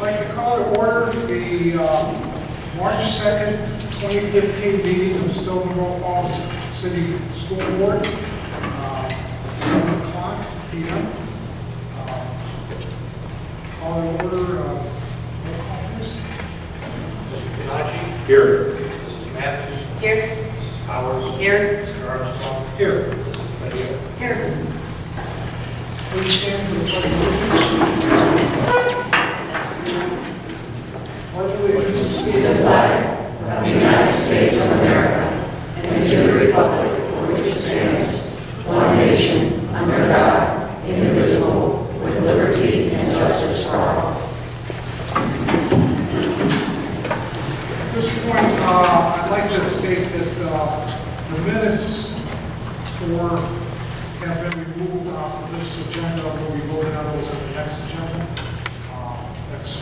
like to call to order the March 2nd, 2015 meeting of Stow Munroe Falls City School Board at 7 o'clock p.m. Call to order, roll call please. Mr. Pinachi? Here. Mrs. Matthews? Here. Mrs. Powers? Here. Mr. Armstrong? Here. Mrs. Medea? Here. Please stand for the pledge of allegiance. Pledge of allegiance To the flag of the United States of America and to the republic for which it stands, one nation, under God, indivisible, with liberty and justice for all. At this point, I'd like to state that the minutes have been removed off of this agenda. We'll be voting on those at the next agenda. That's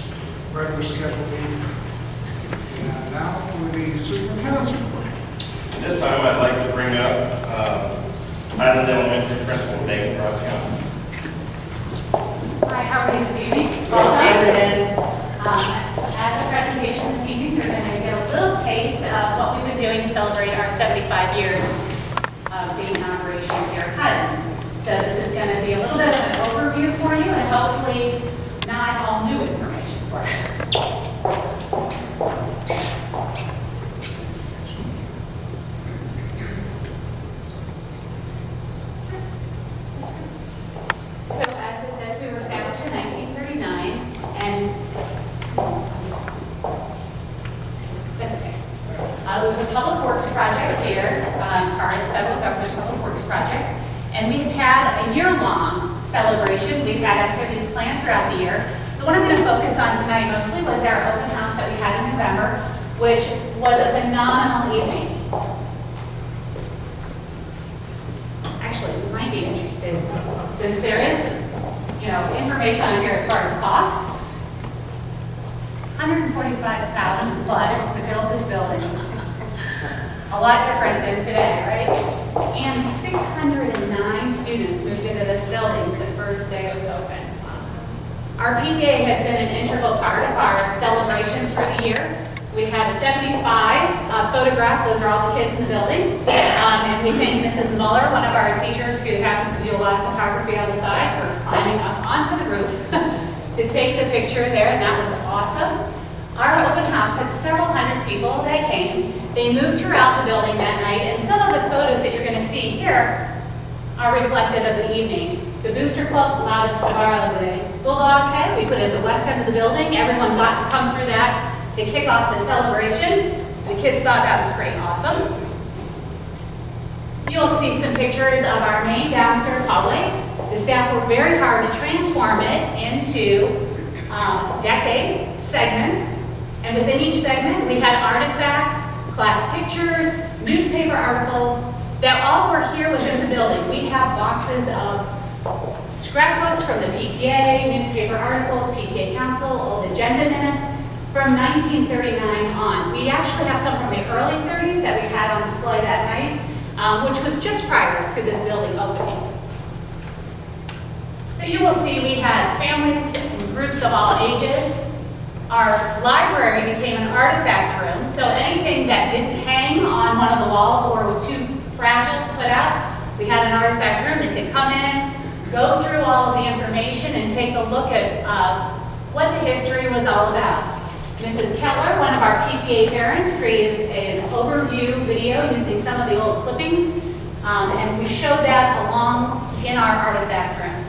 regular scheduled meeting. And now for the superintendent's report. This time I'd like to bring up Highland Elementary Principal David Graziano. Hi, how are you this evening? As a presentation this evening, you're going to get a little taste of what we've been doing to celebrate our 75 years of being in operation here at Highland. So this is going to be a little bit of an overview for you and hopefully not all new information for you. So as it says, we were established in 1939 and that's okay. It was a public works project here, part of the federal government public works project. And we've had a year-long celebration. We've had activities planned throughout the year. The one I'm going to focus on tonight mostly was our open house that we had in November, which was a phenomenal evening. Actually, you might be interested, since there is, information on here as far as cost. $145,000 plus to build this building. A lot different than today, right? And 609 students moved into this building the first day it was open. Our PTA has been an integral part of our celebrations for the year. We had a 75 photograph, those are all the kids in the building. And we thank Mrs. Muller, one of our teachers who happens to do a lot of photography on the side, for climbing up onto the roof to take the picture there, and that was awesome. Our open house had several hundred people that came. They moved throughout the building that night, and some of the photos that you're going to see here are reflective of the evening. The Booster Club allowed us to borrow the Bulldog Head. We put it at the west end of the building. Everyone got to come through that to kick off the celebration. The kids thought that was pretty awesome. You'll see some pictures of our main downstairs hallway. The staff worked very hard to transform it into decade segments. And within each segment, we had artifacts, class pictures, newspaper articles that all were here within the building. We have boxes of scrapbooks from the PTA, newspaper articles, PTA council, old agenda minutes from 1939 on. We actually have some from the early 30s that we had on display that night, which was just prior to this building opening. So you will see we had families and groups of all ages. Our library became an artifact room, so anything that didn't hang on one of the walls or was too fragile to put out, we had an artifact room that could come in, go through all of the information, and take a look at what the history was all about. Mrs. Keller, one of our PTA parents, created an overview video using some of the old clippings, and we showed that along in our artifact room.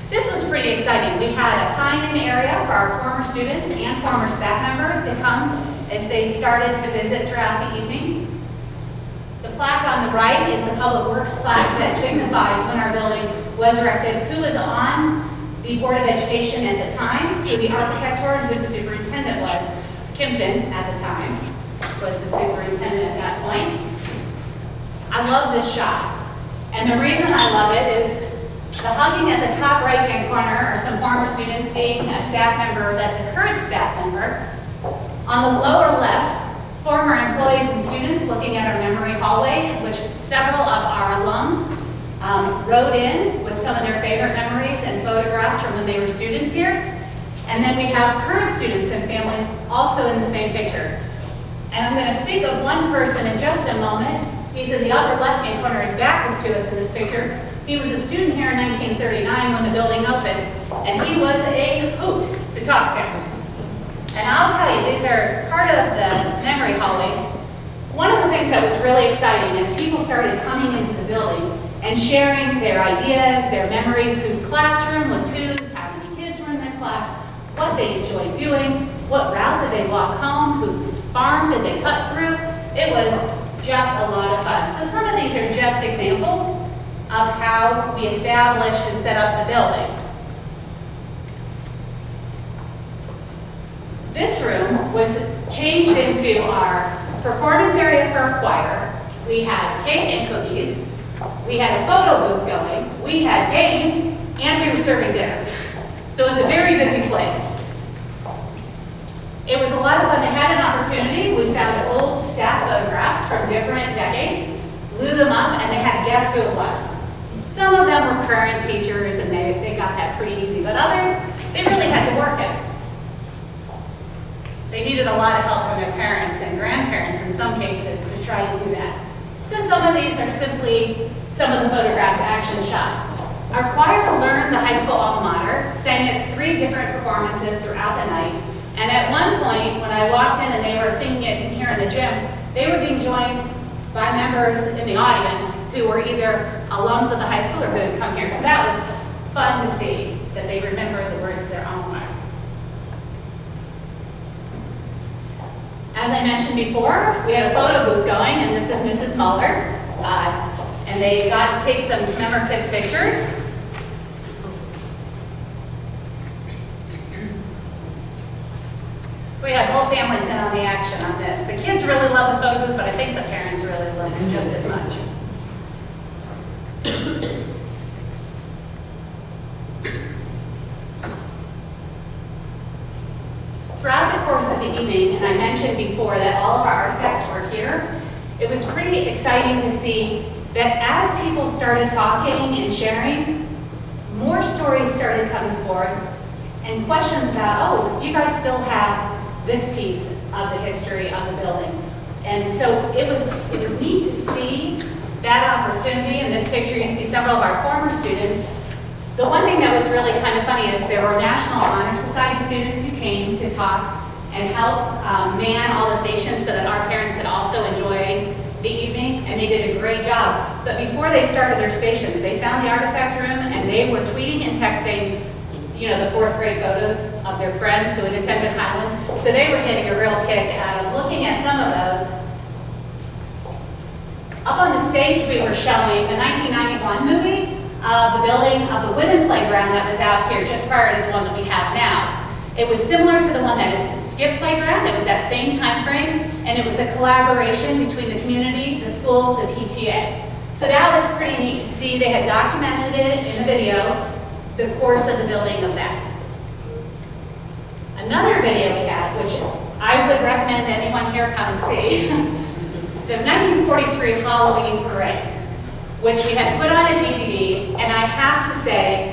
This was pretty exciting. We had a sign-in area for our former students and former staff members to come as they started to visit throughout the evening. The plaque on the right is the Public Works plaque that signifies when our building was erected, who was on the Board of Education at the time, who the architects were, and who the superintendent was. Kimpton, at the time, was the superintendent at that point. I love this shot. And the reason I love it is the hugging at the top right-hand corner are some former students seeing a staff member that's a current staff member. On the lower left, former employees and students looking at our memory hallway, in which several of our alums wrote in with some of their favorite memories and photographs from when they were students here. And then we have current students and families also in the same picture. And I'm going to speak of one person in just a moment. He's in the upper left-hand corner. His back is to us in this picture. He was a student here in 1939 when the building opened, and he was a hoot to talk to. And I'll tell you, these are part of the memory hallways. One of the things that was really exciting is people started coming into the building and sharing their ideas, their memories, whose classroom was whose, how many kids were in their class, what they enjoyed doing, what route did they walk home, whose farm did they cut through. It was just a lot of fun. So some of these are just examples of how we established and set up the building. This room was changed into our performance area for our choir. We had cake and cookies. We had a photo booth going. We had games, and we were serving dinner. So it was a very busy place. It was a lot of fun. They had an opportunity. We found old staff photographs from different decades, blew them up, and they had to guess who it was. Some of them were current teachers, and they got that pretty easy, but others, they really had to work it. They needed a lot of help from their parents and grandparents in some cases to try to do that. So some of these are simply some of the photographs, action shots. Our choir learned the high school alma mater, sang at 3 different performances throughout the night, and at one point, when I walked in and they were singing it here in the gym, they were being joined by members in the audience who were either alums of the high school or who had come here. So that was fun to see, that they remember the words of their alma mater. As I mentioned before, we had a photo booth going, and this is Mrs. Muller. And they got to take some commemorative pictures. We had whole families in on the action on this. The kids really love the photo booth, but I think the parents really love it just as much. Throughout the course of the evening, and I mentioned before that all of our artifacts were here, it was pretty exciting to see that as people started talking and sharing, more stories started coming forward and questions about, oh, do you guys still have this piece of the history of the building? And so it was neat to see that opportunity. In this picture, you see several of our former students. The one thing that was really kind of funny is there were National Honor Society students who came to talk and help man all the stations so that our parents could also enjoy the evening, and they did a great job. But before they started their stations, they found the artifact room and they were tweeting and texting, you know, the 4th grade photos of their friends who had attended Highland. So they were getting a real kick out of looking at some of those. Up on the stage, we were showing the 1991 movie of the building of the wooden playground that was out here just prior to the one that we have now. It was similar to the one that is Skip Playground. It was that same time frame, and it was a collaboration between the community, the school, the PTA. So that was pretty neat to see. They had documented it in the video, the course of the building of that. Another video we had, which I would recommend anyone here come and see, the 1943 Halloween Parade, which we had put on a DVD, and I have to say,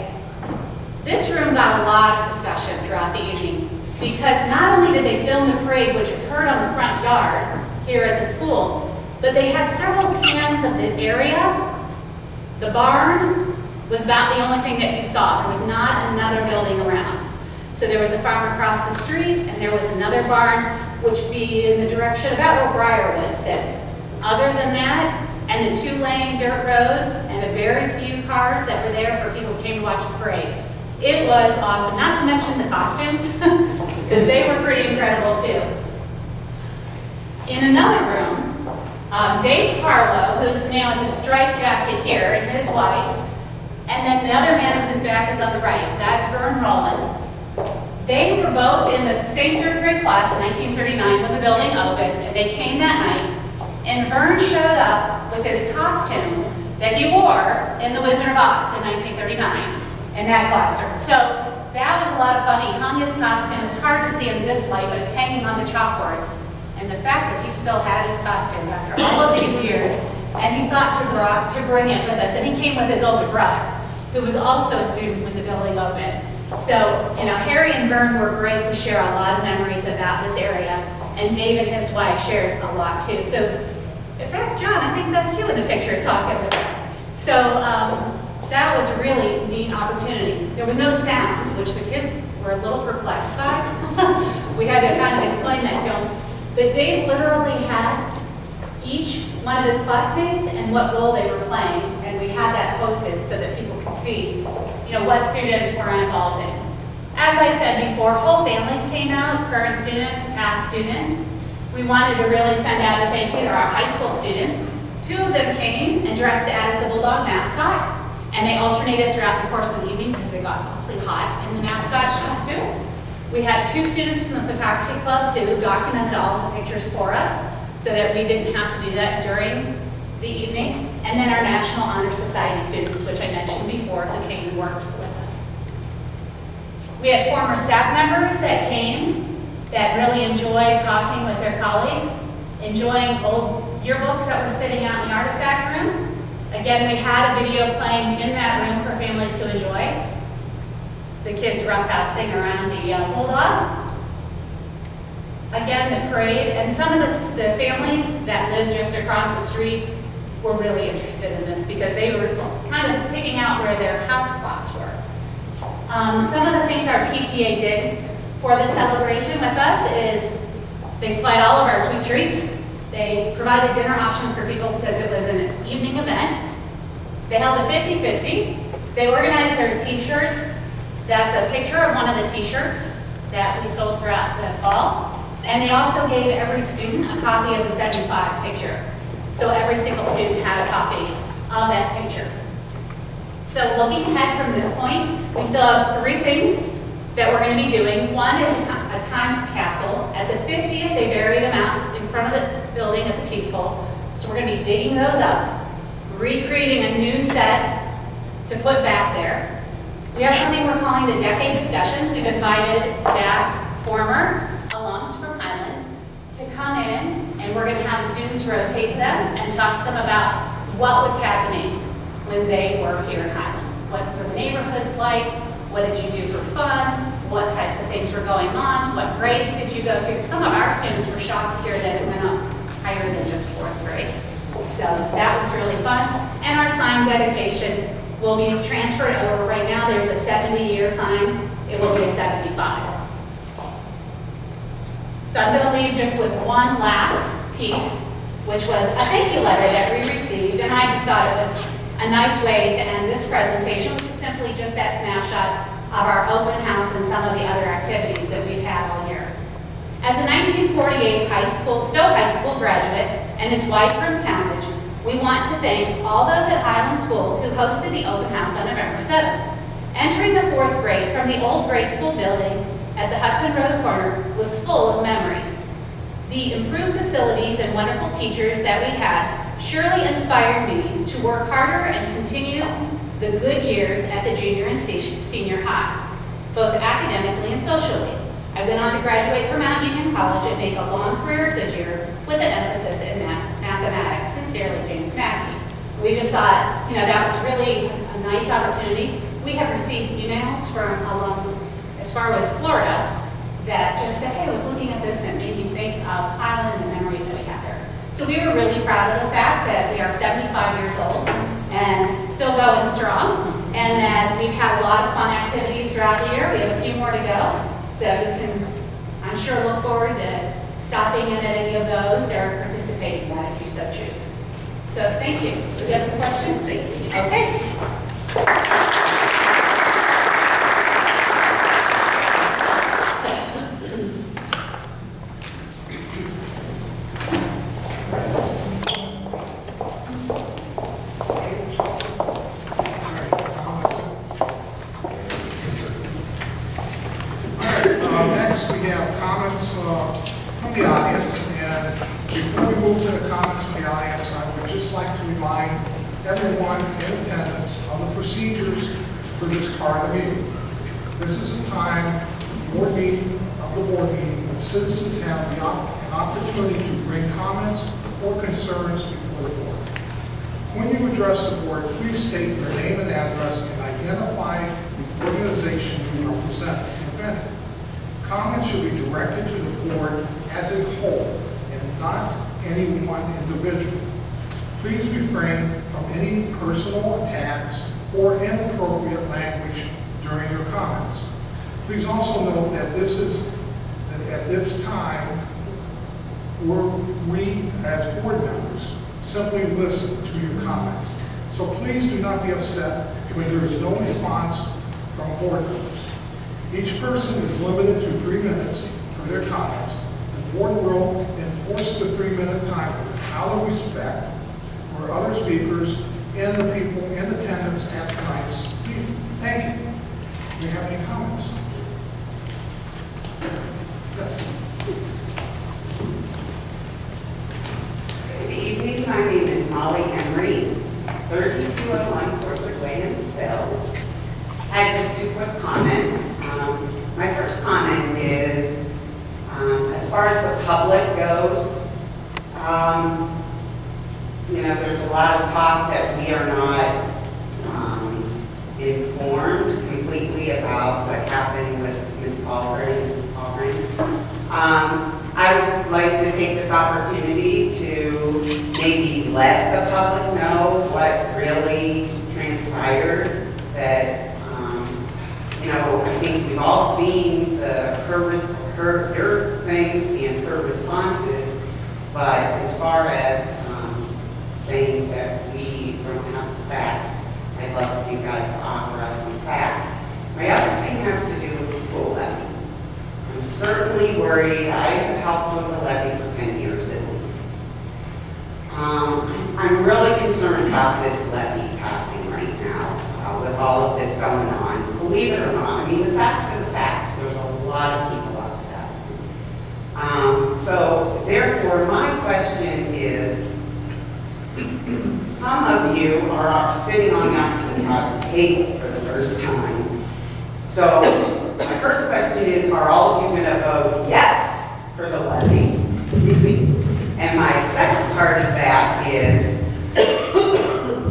this room got a lot of discussion throughout the evening, because not only did they film the parade, which occurred on the front yard here at the school, but they had several cans of the area. The barn was about the only thing that you saw. There was not another building around. So there was a farm across the street, and there was another barn, which would be in the direction about where Briarwood sits. Other than that, and the 2-lane dirt road, and a very few cars that were there for people who came to watch the parade. It was awesome, not to mention the costumes, because they were pretty incredible too. In another room, Dave Harlow, who's the man with the striped jacket here, and his wife, and then the other man with his back is on the right, that's Vern Rowland. They were both in the same 3rd grade class in 1939 when the building opened, and they came that night, and Vern showed up with his costume that he wore in The Wizard of Oz in 1939. In that classroom. So that was a lot of fun. He hung his costume. It's hard to see in this light, but it's hanging on the chalkboard. And the fact that he still had his costume after all of these years, and he thought to bring it with us. And he came with his older brother, who was also a student when the building opened. So, Harry and Vern were great to share a lot of memories about this area, and Dave and his wife shared a lot too. So, in fact, John, I think that's you in the picture talking with them. So, that was a really neat opportunity. There was no sound, which the kids were a little perplexed by. We had to kind of explain that to them. But Dave literally had each one of his classmates and what role they were playing, and we had that posted so that people could see, what students were involved in. As I said before, whole families came out, current students, past students. We wanted to really send out a thank you to our high school students. 2 of them came and dressed as the Bulldog mascot, and they alternated throughout the course of the evening because they got awfully hot in the mascot costume. We had 2 students from the photography club who documented all of the pictures for us so that we didn't have to do that during the evening. And then our National Honor Society students, which I mentioned before, who came and worked with us. We had former staff members that came that really enjoyed talking with their colleagues, enjoying old yearbooks that were sitting out in the artifact room. Again, we had a video playing in that room for families to enjoy. The kids roughhousing around the Bulldog. Again, the parade, and some of the families that lived just across the street were really interested in this because they were kind of picking out where their house plots were. Some of the things our PTA did for the celebration with us is they supplied all of our sweet treats. They provided dinner options for people because it was an evening event. They held a 50-50. They organized their t-shirts. That's a picture of one of the t-shirts that we sold throughout the fall. And they also gave every student a copy of the 75 picture. So every single student had a copy of that picture. So looking ahead from this point, we still have 3 things that we're going to be doing. One is a times capsule. At the 50th, they buried them out in front of the building at the Peace Bowl. So we're going to be digging those up, recreating a new set to put back there. We have something we're calling the Decade Discussions. We've invited back former alums from Highland to come in, and we're going to have the students rotate to them and talk to them about what was happening when they were here in Highland. What were the neighborhoods like? What did you do for fun? What types of things were going on? What grades did you go to? Some of our students were shocked to hear that it went up higher than just 4th grade. So that was really fun. And our sign dedication will be transferred over. Right now there's a 70-year sign. It will be a 75. So I'm going to leave just with one last piece, which was a thank you letter that we received. And I just thought it was a nice way to end this presentation, which is simply just that snapshot of our open house and some of the other activities that we've had all year. As a 1948 Stow High School graduate and his wife from Townbridge, we want to thank all those at Highland School who hosted the open house on November 7th. Entering the 4th grade from the old grade school building at the Hudson Road corner was full of memories. The improved facilities and wonderful teachers that we had surely inspired me to work harder and continue the good years at the junior and senior high, both academically and socially. I went on to graduate from Mount Union College and make a long career at Goodyear with an emphasis in mathematics. Sincerely, James Mackey. We just thought, that was really a nice opportunity. We have received emails from alums as far as Florida that just said, hey, I was looking at this and made me think of Highland and the memories that we have there. So we were really proud of the fact that we are 75 years old and still going strong, and that we've had a lot of fun activities throughout the year. We have a few more to go, so you can, I'm sure, look forward to stopping in at any of those or participating in that if you so choose. So thank you. Do you have a question? Thank you. Okay. Next, we have comments from the audience, and before we move to the comments from the audience, I would just like to remind everyone in attendance of the procedures for this part of the meeting. This is a time of the board meeting when citizens have an opportunity to bring comments or concerns before the board. When you address the board, please state your name and address and identify the organization you represent. directed to the board as a whole and not any one individual. Please refrain from any personal attacks or inappropriate language during your comments. Please also note that at this time, we as board members simply listen to your comments. So please do not be upset when there is no response from board members. Each person is limited to 3 minutes for their comments. The board will enforce the 3-minute time limit out of respect for other speakers and the people in attendance at tonight's meeting. Thank you. Do you have any comments? Yes. Good evening, my name is Molly Henry, 3201 Corporate Way in Stow. I have just 2 quick comments. My first comment is, as far as the public goes, there's a lot of talk that we are not informed completely about what happened with Ms. Mrs. Paulgren. I would like to take this opportunity to maybe let the public know what really transpired. That, I think we've all seen her things and her responses, but as far as saying that we don't have the facts, I'd love for you guys to offer us some facts. My other thing has to do with the school levy. I'm certainly worried. I have helped with the levy for 10 years at least. I'm really concerned about this levy passing right now with all of this going on. Believe it or not, the facts are the facts. There's a lot of people upset. So therefore, my question is, some of you are sitting on the opposite side of the table for the first time. So my first question is, are all of you going to vote yes for the levy? Excuse me. And my second part of that is,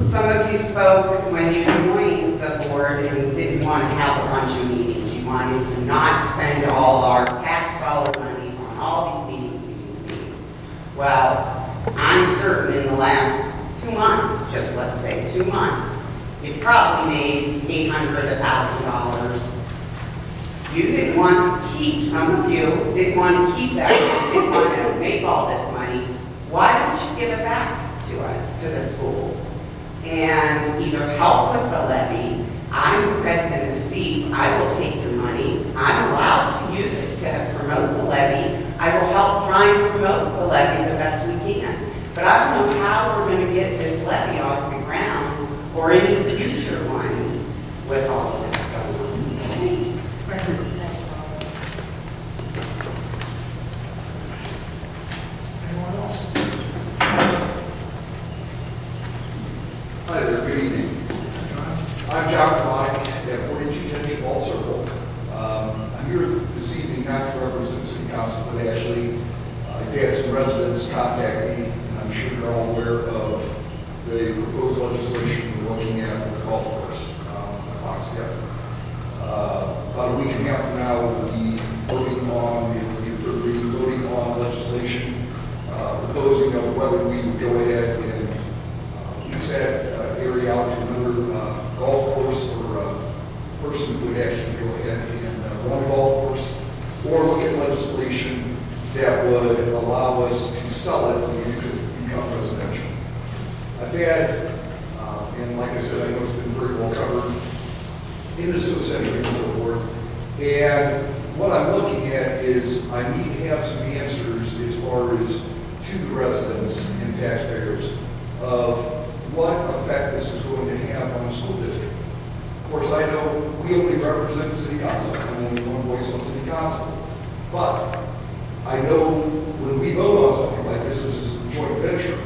some of you spoke when you joined the board and didn't want to have a bunch of meetings. You wanted to not spend all our tax dollar monies on all these meetings. Well, I'm certain in the last 2 months, just let's say 2 months, you've probably made $800, $1,000. You didn't want to keep, some of you didn't want to keep that, didn't want to make all this money. Why don't you give it back to the school and either help with the levy? I'm the president of SEEF. I will take your money. I'm allowed to use it to promote the levy. I will help try and promote the levy the best we can. But I don't know how we're going to get this levy off the ground or any future ones with all of this going on. Thanks. Thank you. Anyone else? Hi there, good evening. I'm John Kamani at 4210 Chabal Circle. I'm here this evening not to represent City Council, but actually I've had some residents contact me, and I'm sure you're all aware of the proposed legislation we're looking at with the golf course at Foxdale. About a week and a half from now, we'll be voting on legislation proposing of whether we would go ahead and lease that area out to another golf course or a person who would actually go ahead and run a golf course, or look at legislation that would allow us to sell it and it could become residential. I've had, and like I said, I know it's been very well covered in the civil century and so forth, and what I'm looking at is I need to have some answers as far as to the residents and taxpayers of what effect this is going to have on the school district. Of course, I know we only represent City Council. I'm only one voice on City Council. But I know when we vote on something like this is a joint venture,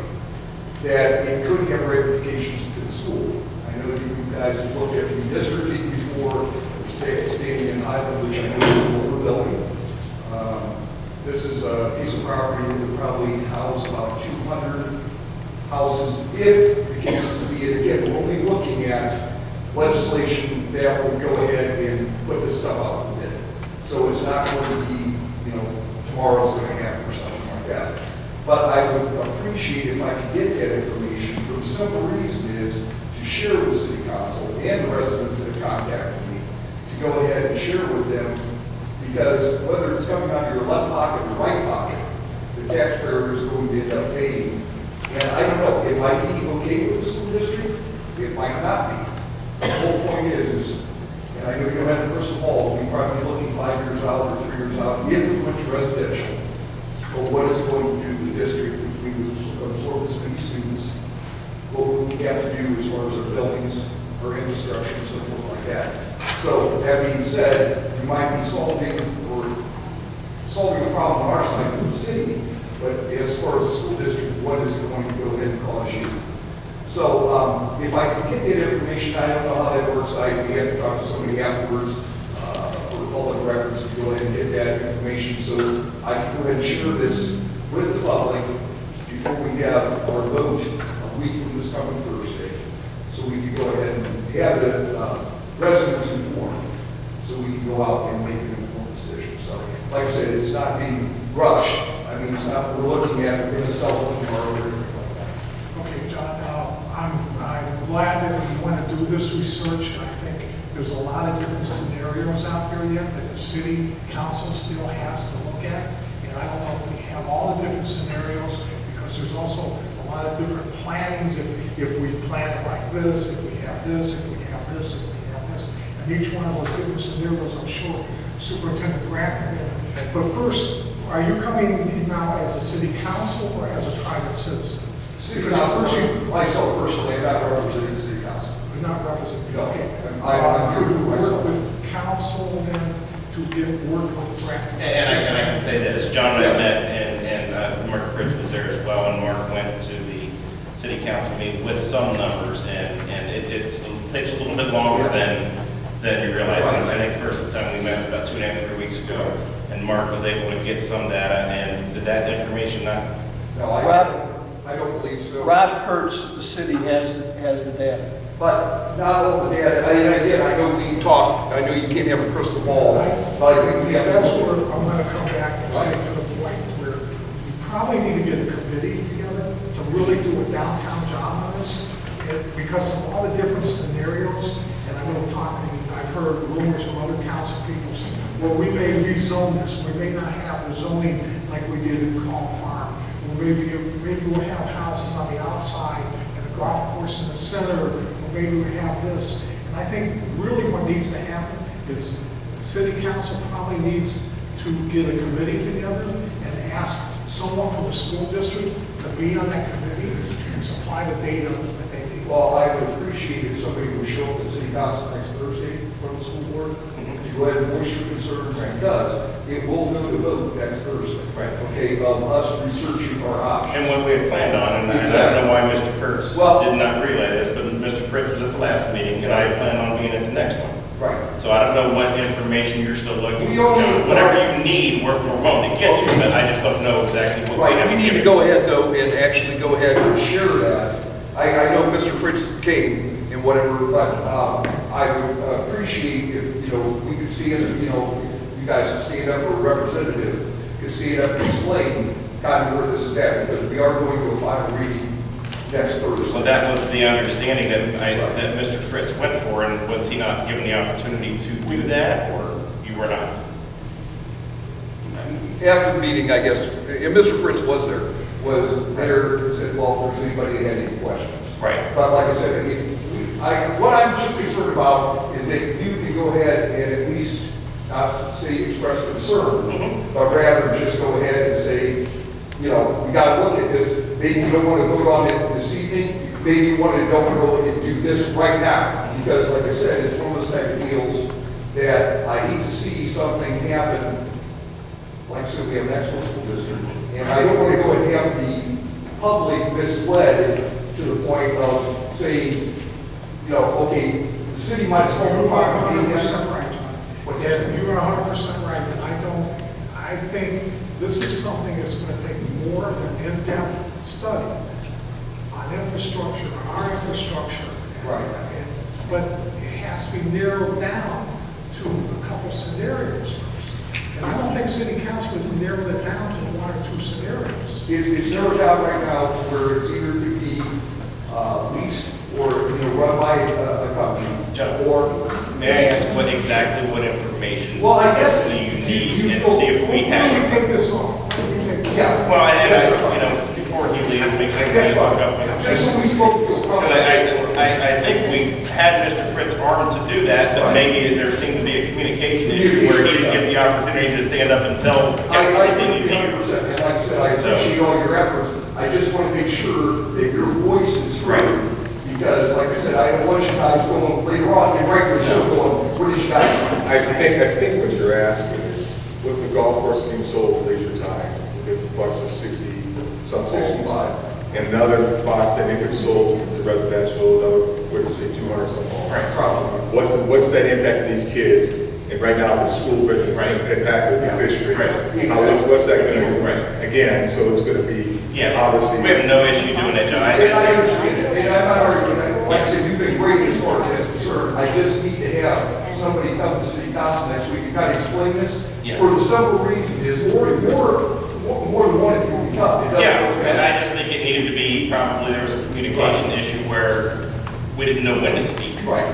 that it could have ramifications to the school. I know that you guys have looked at redistricting before, staying in Highland, which I know is an older building. This is a piece of property that would probably house about 200 houses if the case is to be. And again, we're only looking at legislation that would go ahead and put this stuff out for bid. So it's not going to be tomorrow's going to happen or something like that. But I would appreciate if I could get that information for the simple reason is to share with City Council and the residents that have contacted me, to go ahead and share with them, because whether it's coming out of your left pocket or right pocket, the taxpayer is going to end up paying. And I don't know, it might be okay with the school district, it might not be. The whole point is, and I know you don't have the crystal ball, we're probably looking 5 years out or 3 years out, if we went to residential, or what is it going to do to the district if we would absorb as many students? What would we have to do as far as our buildings, our infrastructure, and so forth like that? So that being said, you might be solving a problem on our side of the city, but as far as the school district, what is it going to go ahead and cause you? So if I can get that information, I don't know how that works. We have to talk to somebody afterwards for public records to go ahead and get that information so I can go ahead and share this with the public before we have our vote a week from this coming Thursday. So we can go ahead and have the residents informed so we can go out and make an informed decision. So like I said, it's not being rushed. I mean, it's not, we're looking at, we're going to sell it tomorrow or anything like that. Okay, John, I'm glad that we want to do this research. I think there's a lot of different scenarios out there yet that the city council still has to look at. And I don't know if we have all the different scenarios because there's also a lot of different plannings. If we plan it like this, if we have this, if we have this, if we have this. And each one of those different scenarios, I'm sure Superintendent Grant. But first, are you coming in now as a city council or as a private citizen? City council, myself personally, I'm not representing the city council. You're not representing, No. okay. I'm here to work myself. with council then to work with Grant. And I can say this, John and I met, and Mark Fritz was there as well, and Mark went to the city council meeting with some numbers, and it takes a little bit longer than you realize. And I think the first time we met was about 2.5 3 weeks ago, and Mark was able to get some data, and did that information not? No, I don't believe so. Rob Kurtz, the city has the data. But not all the data, and again, I know we talk, I know you can't have a crystal ball, but I think we have. That's where I'm going to come back and say to the point where we probably need to get a committee together to really do a downtown job on this, because of all the different scenarios. And I know I've heard rumors from other council people saying, well, we may rezone this, we may not have the zoning like we did in Call Farm. Or maybe we'll have houses on the outside and a golf course in the center, or maybe we have this. And I think really what needs to happen is the city council probably needs to get a committee together and ask someone from the school district to be on that committee and supply the data that they need. Well, I would appreciate if somebody would show up at city council next Thursday from the school board, to go ahead and voice your concerns, because it will go to vote next Thursday. Right. Okay, of us researching our options. And what we had planned on, and I don't know why Mr. Kurtz did not relay this, but Mr. Fritz was at the last meeting, and I had planned on being at the next one. Right. So I don't know what information you're still looking We for, only- John. Whatever you need, we're willing to get you, but I just don't know exactly what we Right, have. we need to go ahead though and actually go ahead and share that. I know Mr. Fritz came and whatever, but I would appreciate if, we could stand, if you guys could stand up, or a representative could stand up and explain kind of where this is at, because we are going to a final reading next Thursday. So that was the understanding that Mr. Fritz went for, and was he not given the opportunity to do that, or you were not? After the meeting, I guess, and Mr. Fritz was there, said, well, if there's anybody that had any questions. Right. But like I said, what I'm just concerned about is that you can go ahead and at least, not to say express concern, but rather just go ahead and say, we got to look at this. Maybe you don't want to vote on it this evening. Maybe you want to don't go and do this right now. Because like I said, it's one of those type of deals that I hate to see something happen. Like I said, we have an excellent school district. And I don't want to go and have the public misled to the point of saying, okay, the city might So start you are talking. 100% right, John. What's that? And you are 100% right, and I think this is something that's going to take more of an in-depth study on infrastructure, on our infrastructure. Right. But it has to be narrowed down to a couple scenarios first. And I don't think city council has narrowed it down to one or two scenarios. It's narrowed down right now to where it's either to be leased or, run by a company. John, Or, may I ask what information Well, I guess- specifically you need and see if we Let me have? take this off. Let me take this Yeah. off. Well, before he leaves, make sure we walk up with just so we spoke to Because I think we had Mr. Fritz armed to do that, but maybe there seemed to be a communication issue where he didn't get the opportunity to stand up and tell I council what they agree needed to hear. 100%, and like I said, I appreciate all your efforts. I just want to make sure that your voice is heard. Right. Because, like I said, I had a bunch of guys going later on, and rightfully so, going, what is you guys? I think what you're asking is, with the golf course being sold at leisure time, with a flux of 60, some 65, and another box that if it's sold to residential, another, what did you say, 200 some homes? Right. Probably. What's that impact to these kids? And right now, the school impact would be fifth grade. Right. What's that going to do? Right. Again, so it's going to be obviously. We have no issue doing that, John. And I understand it, and I'm not arguing, like I said, you've been great as far as that's concerned. I just need to have somebody come to city council next week, you gotta explain this. Yeah. For the simple reason is, more than one of you will come. It doesn't Yeah, really and matter. I just think it needed to be, probably there was a communication issue where we didn't know when to speak. Right.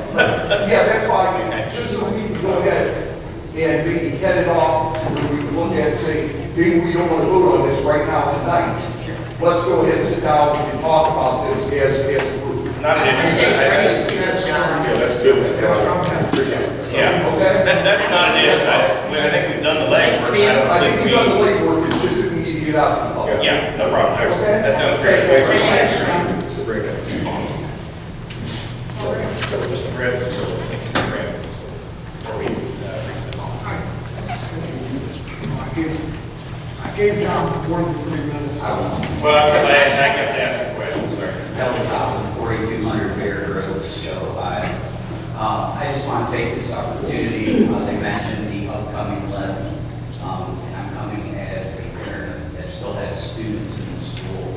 Yeah, that's fine, just so we can go ahead and maybe head it off to where we can look at it and say, maybe we don't want to vote on this right now tonight. Let's go ahead and sit down and talk about this as a group. Not an issue. Yeah, that's good. Yeah, that's not an issue. I think we've done the legwork. I think think we've done the legwork, it's just that we need to get out to the public. Yeah, no problem. Okay. That sounds great. Thank you. So bring that. Mr. Fritz, before we recess. I gave John more than 3 minutes. Well, that's because I kept asking questions, sorry. Helen Topham, 4200 Bear Road, Stow, Ohio. I just want to take this opportunity, they mentioned the upcoming levy, and I'm coming as a parent that still has students in the school.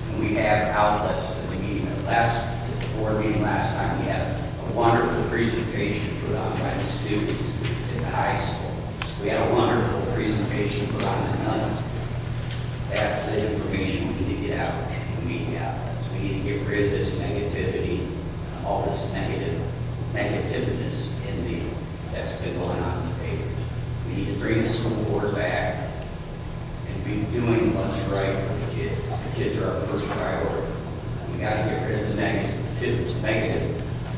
And we have outlets to the meeting. The board meeting last time, we had a wonderful presentation put on by the students at the high school. We had a wonderful presentation put on the nuns. That's the information we need to get out in the media outlets. We need to get rid of this negativity, all this negativeness that's been going on in the paper. We need to bring the school board back and be doing what's right for the kids. The kids are our first priority. We got to get rid of the negative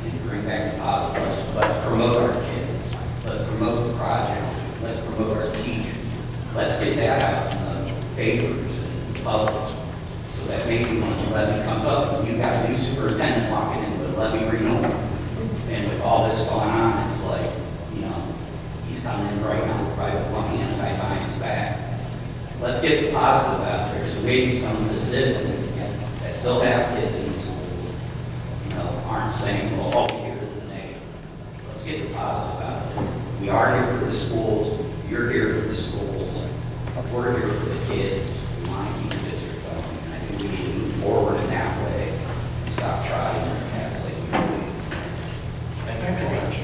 and bring back the positive. Let's promote our kids. Let's promote the projects. Let's promote our teachers. Let's get that out in the papers and the public, so that maybe when the levy comes up, and you've got a new superintendent walking into the levy renewal, and with all this going on, it's like, he's coming in right now with private money and tied behind his back. Let's get the positive out there, so maybe some of the citizens that still have kids in the school, aren't saying, well, here's the negative. Let's get the positive out there. We are here for the schools, you're here for the schools, we're here for the kids. We want to keep the district going, and I think we need to move forward in that way and stop trying to pass like we do. Thank you very much.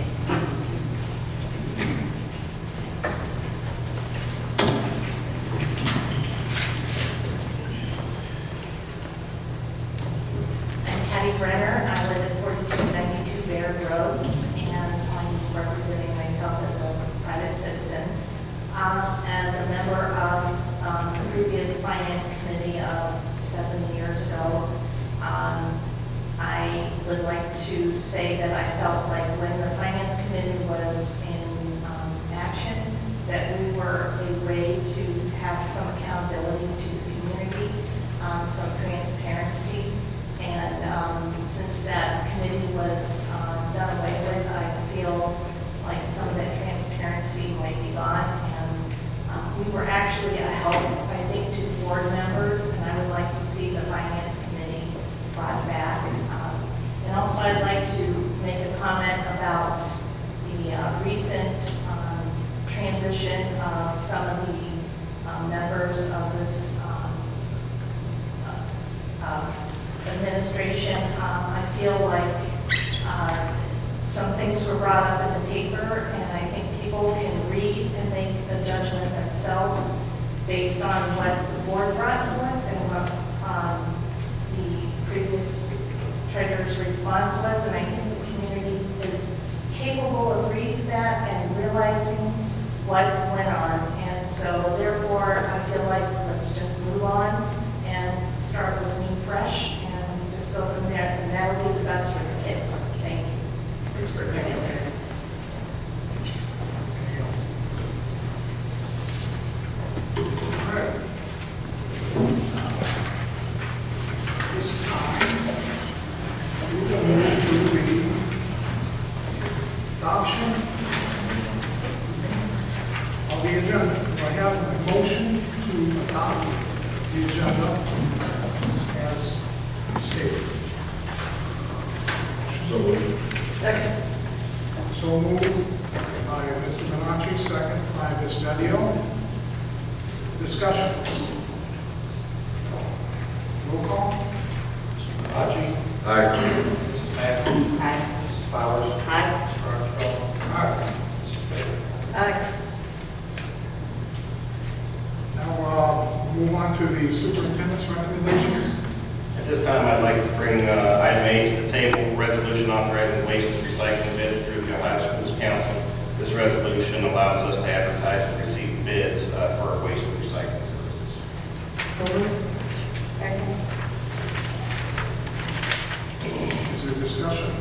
I'm Patty Brenner. I live at 4292 Baird Road, and I'm representing myself as a private citizen. As a member of the previous finance committee of 7 years ago, I would like to say that I felt like when the finance committee was in action, that we were a way to have some accountability to the community, some transparency. And since that committee was done away with, I feel like some of that transparency might be gone. And we were actually a help, I think, to board members, and I would like to see the finance committee brought back. And also, I'd like to make a comment about the recent transition of some of the members of this administration. I feel like some things were brought up in the paper, and I think people can read and make a on what the board brought forth and what the previous treasurer's response was, and I think the community is capable of reading that and realizing what went on. And so therefore, I feel like let's just move on and start with me fresh and just go from there. And that'll be the best for the kids. Thank you. Thanks, Mary. Anything else? All right. This time, we will move to the adoption of the agenda. Do I have a motion to adopt the agenda as stated? So moved. Second. So moved by Mr. Menacci, second by Ms. Veddio. Discussion. Roll call. Mr. Malachi? Aye. Mrs. Matthews? Aye. Mrs. Powers? Aye. Mr. Armstrong? Aye. Mrs. Bailey? Aye. Now, move on to the superintendent's recommendations. At this time, I'd like to bring item A to the table, resolution authorizing waste and recycling bids through the Ohio Schools Council. This resolution allows us to advertise and receive bids for our waste and recycling services. So moved. Second. Is there discussion?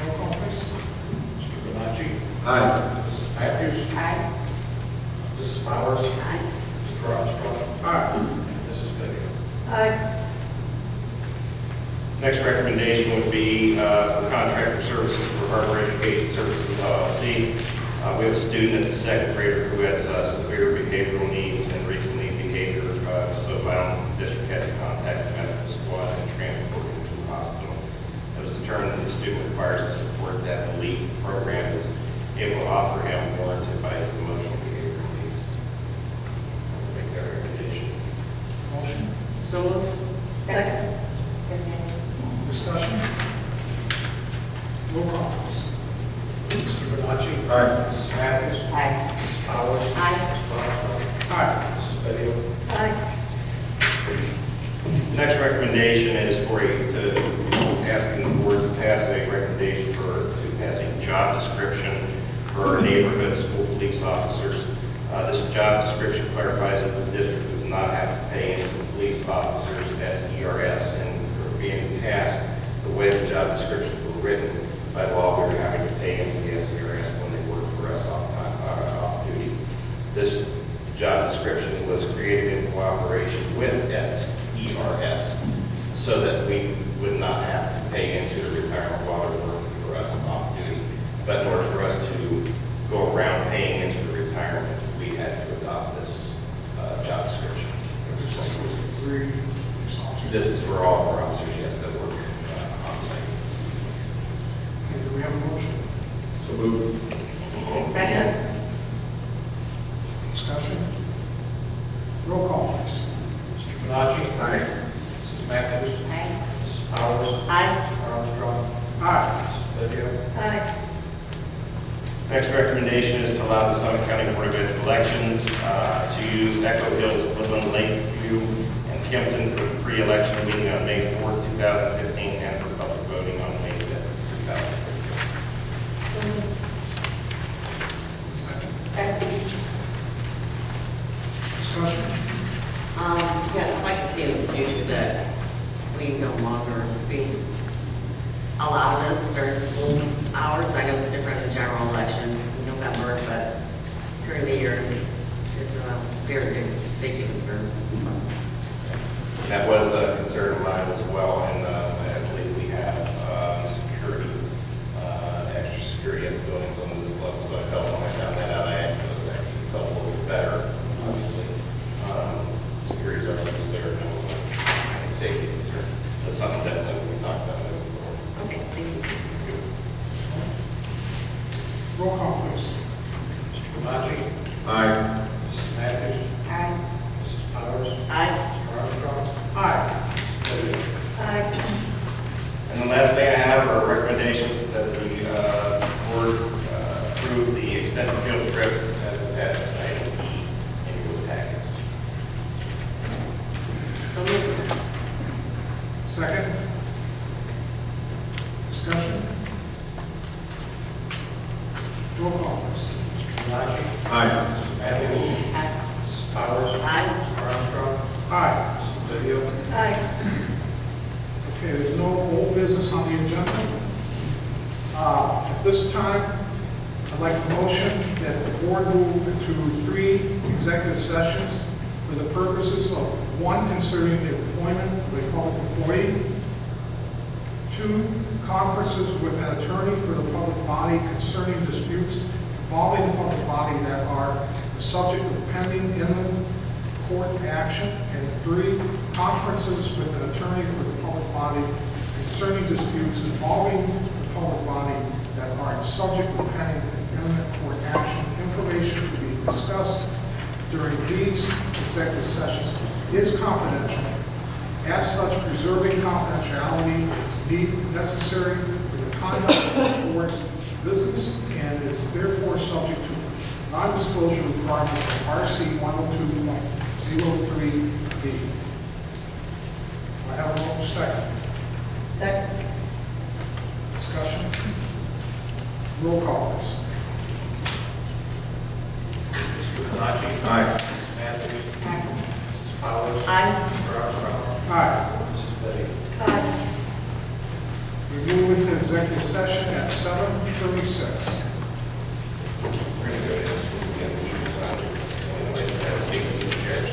Roll call, please. Mr. Malachi? Aye. Mrs. Matthews? Aye. Mrs. Powers? Aye. Mr. Armstrong? Aye. And Mrs. Bailey? Aye. Next recommendation would be for contractor services for Harbor Education Services LLC. We have a student that's a second grader who has severe behavioral needs, and recently so violent, the district had to contact the medical squad and transport him to the hospital. It was determined that the student requires the support that the LEAP program is able to offer him, warranted by his emotional behavioral needs. I'll make that recommendation. Motion. So moved. Second. Discussion. Roll call, please. Mr. Malachi? Aye. Mrs. Matthews? Aye. Mrs. Powers? Aye. Mr. Armstrong? Aye. Mrs. Bailey? Aye. Next recommendation is to asking the board to pass a recommendation to pass a job description for our neighborhood school police officers. This job description clarifies that the district does not have to pay into the police officers SERS, and being passed, the way the job descriptions were written, by law, we were having to pay into the SERS when they work for us off duty. This job description was created in cooperation with SERS so that we would not have to pay into the retirement while they're working for us off duty. But in order for us to go around paying into the retirement, we had to adopt this job description. This is for the three police officers. This is for all of our officers, yes, that work on site. Okay, do we have a motion? So moved. Second. Discussion. Roll call, please. Mr. Malachi? Aye. Mrs. Matthews? Aye. Mrs. Powers? Aye. Mr. Armstrong? Aye. Mrs. Bailey? Aye. Next recommendation is to allow the Summit County Board of Elections to use Echo Hills, Woodland, Lakeview, and Kempton for the pre-election meeting on May 4th, 2015, and for public voting on May 5th, 2015. Second. Second. Discussion. Yes, I'd like to see in the future that we no longer allow this during school hours. I know it's different in the general election in November, but during the year is a very big safety concern. That was a concern of mine as well, and I believe we have security, extra security at the buildings on this level, so I felt when I found that out, I actually felt a little bit better, obviously. Security is always there, no safety concern. That's something that we talked about moving forward. Okay, thank you. Roll call, please. Mr. Malachi? Aye. Mrs. Matthews? Aye. Mrs. Powers? Aye. Mr. Armstrong? Aye. Mrs. Bailey? Aye. And the last thing I have are recommendations that the board approve the extended field trips as attached as item E in your packets. So moved. Second? Discussion? Roll call, please. Mr. Malachi? Aye. Mrs. Matthews? Aye. Mrs. Powers? Aye. Mr. Armstrong? Aye. Mrs. Lydia? Aye. Okay, there's no old business on the agenda. At this time, I'd like a motion that the board move to 3 executive sessions for the purposes of 1, considering the employment of a public employee, 2, conferences with an attorney for the public body concerning disputes involving the public body that are the subject of pending inland court action, and 3, conferences with an attorney for the public body concerning disputes involving the public body that are subject of pending inland court action. Information to be discussed during these executive sessions is confidential. As such, preserving confidentiality is necessary for the conduct of the board's business and is therefore subject to non-disclosure requirements of RC 102.03B. I have a motion second. Second. Discussion? Roll call, please. Mr. Malachi? Aye. Mrs. Matthews? Mrs. Powers? Aye. Mr. Armstrong? Aye. Mrs. Lydia? Aye. We move into executive session at 7:36. We're going to go ahead and get the only place to have big chairs.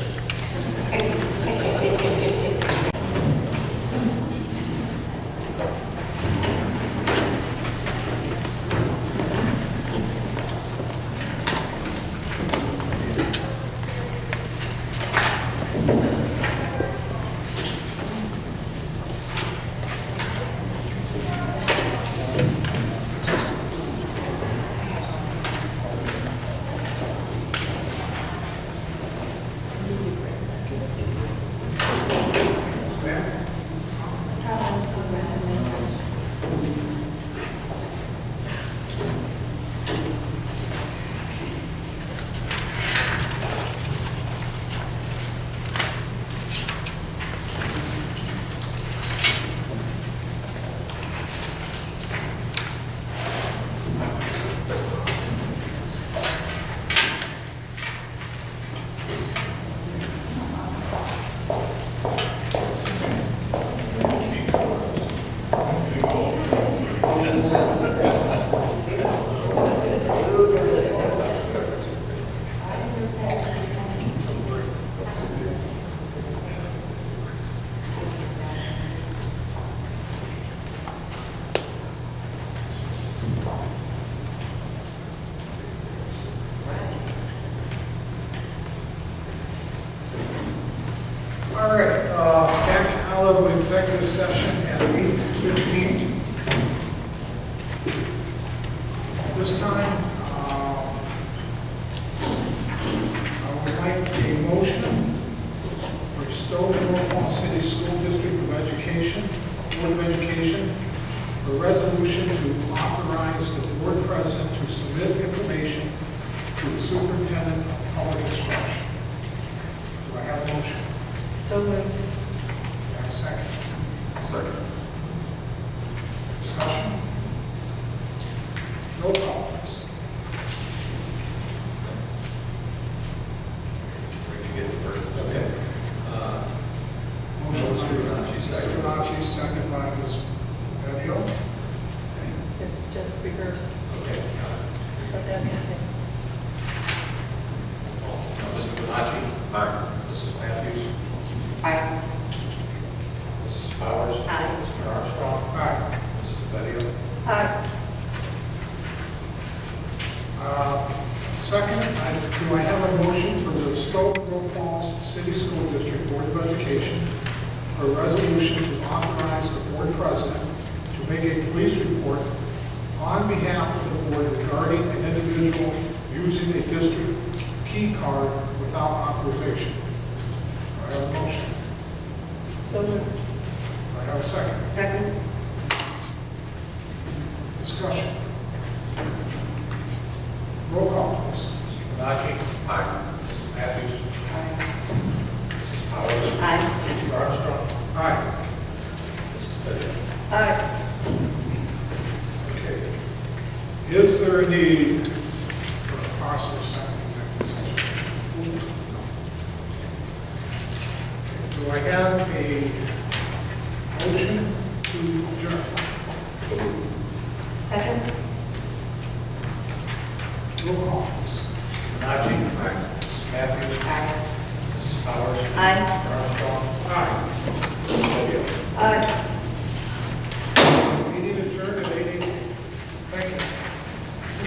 All right, back out of executive session at 8:15. This time, I would like a motion for Stow Munroe City School District of Education, Board of Education, a resolution to authorize the board president to submit information to the superintendent of public instruction. Do I have a motion? So moved. Do I have a second? Second. Discussion? Roll call, please. Where did you get the first? Okay. Motion was Mr. Malachi, Mr. second. Malachi, second by Ms. Bevio. It's just reversed, Okay. but that's okay. Mr. Malachi? Aye. Mrs. Matthews? Aye. Mrs. Powers? Aye. Mr. Armstrong? Aye. Mrs. Lydia? Aye. Second, do I have a motion for the Stow Munroe Falls City School District Board of Education for a resolution to authorize the board president to make a police report on behalf of the board regarding an individual using a district key card without authorization? Do I have a motion? So moved. Do I have a second? Second. Discussion. Roll call, please. Mr. Malachi? Okay. Is there a need for a possible second executive session? No. Do I have a motion to adjourn? Second? Roll call, please. Najee. Matthews. Aye. Mrs. Powers. Aye.